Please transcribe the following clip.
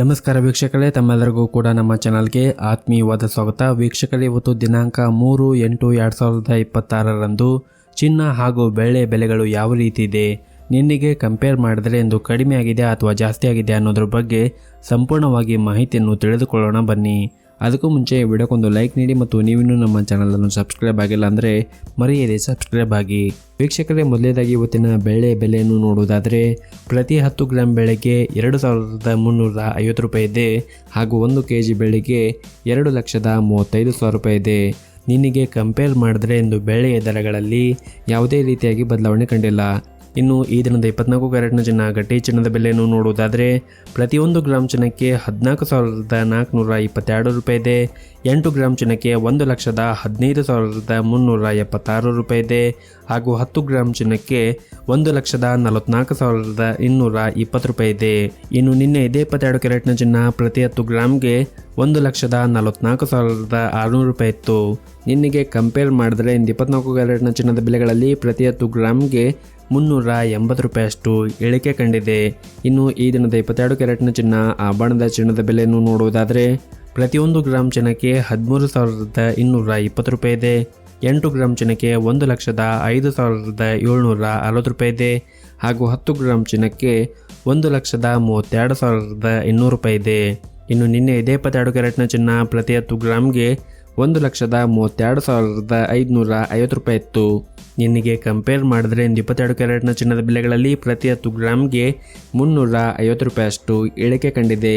ನಮಸ್ಕಾರ ವೀಕ್ಷಕರೇ, ತಮ್ಮೆಲ್ಲರಿಗೂ ಕೂಡ ನಮ್ಮ ಚಾನಲ್ಗೆ ಆತ್ಮೀಯವಾದ ಸ್ವಾಗತ. ವೀಕ್ಷಕರೇ, ಇವತ್ತು ದಿನಾಂಕ 3/8/2026ರಂದು ಚಿನ್ನ ಹಾಗೂ ಬೆಳ್ಳಿ ಬೆಲೆಗಳು ಯಾವ ರೀತಿ ಇದೆ, ನಿನ್ನೆಗೆ ಕಂಪೇರ್ ಮಾಡಿದರೆ ಎಂದು ಕಡಿಮೆ ಆಗಿದೆ ಅಥವಾ ಜಾಸ್ತಿ ಆಗಿದೆ ಅನ್ನೋದ್ರ ಬಗ್ಗೆ ಸಂಪೂರ್ಣವಾಗಿ ಮಾಹಿತಿಯನ್ನು ತಿಳಿದುಕೊಳ್ಳೋಣ ಬನ್ನಿ. ಅದಕ್ಕೂ ಮುಂಚೆ ವಿಡಿಯೋಕ್ಕೊಂದು ಲೈಕ್ ನೀಡಿ ಮತ್ತು ನೀವಿನ್ನೂ ನಮ್ಮ ಚಾನಲನ್ನು ಸಬ್ಸ್ಕ್ರೈಬ್ ಆಗಿಲ್ಲ ಅಂದರೆ ಮರೆಯದೆ ಸಬ್ಸ್ಕ್ರೈಬ್ ಆಗಿ. ವೀಕ್ಷಕರೇ, ಮೊದಲನೇದಾಗಿ ಇವತ್ತಿನ ಬೆಳೆ ಬೆಲೆಯನ್ನು ನೋಡುವುದಾದರೆ ಪ್ರತಿ 10 ಗ್ರಾಂ ಬೆಳೆಗೆ 2,350 ರೂಪಾಯಿ ಇದೆ ಹಾಗೂ 1 kg ಬೆಳೆಗೆ 2,35,000 ರೂಪಾಯಿ ಇದೆ. ನಿನ್ನೆಗೆ ಕಂಪೇರ್ ಮಾಡಿದ್ರೆ ಇಂದು ಬೆಳೆಯ ದರಗಳಲ್ಲಿ ಯಾವುದೇ ರೀತಿಯಾಗಿ ಬದಲಾವಣೆ ಕಂಡಿಲ್ಲ. ಇನ್ನು ಈ ದಿನದ 24 ಕ್ಯಾರೆಟ್ನ ಚಿನ್ನ ಗಟ್ಟಿ ಚಿನ್ನದ ಬೆಲೆಯನ್ನು ನೋಡುವುದಾದರೆ ಪ್ರತಿಯೊಂದು ಗ್ರಾಮ್ ಚಿನ್ನಕ್ಕೆ 14,422 ರೂಪಾಯಿ ಇದೆ. 8 ಗ್ರಾಮ್ ಚಿನ್ನಕ್ಕೆ 1,15,376 ರೂಪಾಯಿ ಇದೆ ಹಾಗೂ 10 ಗ್ರಾಮ್ ಚಿನ್ನಕ್ಕೆ 1,44,220 ರೂಪಾಯಿ ಇದೆ. ಇನ್ನು ನಿನ್ನೆ ಇದೇ 22 ಕ್ಯಾರೆಟ್ನ ಚಿನ್ನ ಪ್ರತಿ 10 ಗ್ರಾಮ್ಗೆ 1,44,600 ರೂಪಾಯಿ ಇತ್ತು. ನಿನ್ನೆಗೆ ಕಂಪೇರ್ ಮಾಡಿದ್ರೆ ಇಂದು 24 ಕ್ಯಾರೆಟ್ನ ಚಿನ್ನದ ಬೆಲೆಗಳಲ್ಲಿ ಪ್ರತಿ 10 ಗ್ರಾಮ್ಗೆ 380 ರೂಪಾಯಿಯಷ್ಟು ಇಳಿಕೆ ಕಂಡಿದೆ. ಇನ್ನು ಈ ದಿನದ 22 ಕ್ಯಾರೆಟ್ನ ಚಿನ್ನ ಆಭರಣದ ಚಿನ್ನದ ಬೆಲೆಯನ್ನು ನೋಡುವುದಾದರೆ ಪ್ರತಿಯೊಂದು ಗ್ರಾಮ್ ಚಿನ್ನಕ್ಕೆ 13,220 ರೂಪಾಯಿ ಇದೆ. 8 ಗ್ರಾಮ್ ಚಿನ್ನಕ್ಕೆ 1,05,760 ರೂಪಾಯಿ ಇದೆ ಹಾಗೂ 10 ಗ್ರಾಮ್ ಚಿನ್ನಕ್ಕೆ 1,32,200 ರೂಪಾಯಿ ಇದೆ. ಇನ್ನು ನಿನ್ನೆ ಇದೇ 22 ಕ್ಯಾರೆಟ್ನ ಚಿನ್ನ ಪ್ರತಿ 10 ಗ್ರಾಮ್ಗೆ 1,32,550 ರೂಪಾಯಿ ಇತ್ತು. ನಿನ್ನೆಗೆ ಕಂಪೇರ್ ಮಾಡಿದ್ರೆ ಇಂದು 22 ಕ್ಯಾರೆಟ್ನ ಚಿನ್ನದ ಬೆಲೆಗಳಲ್ಲಿ ಪ್ರತಿ 10 ಗ್ರಾಮ್ಗೆ 350 ರೂಪಾಯಿಯಷ್ಟು ಇಳಿಕೆ ಕಂಡಿದೆ.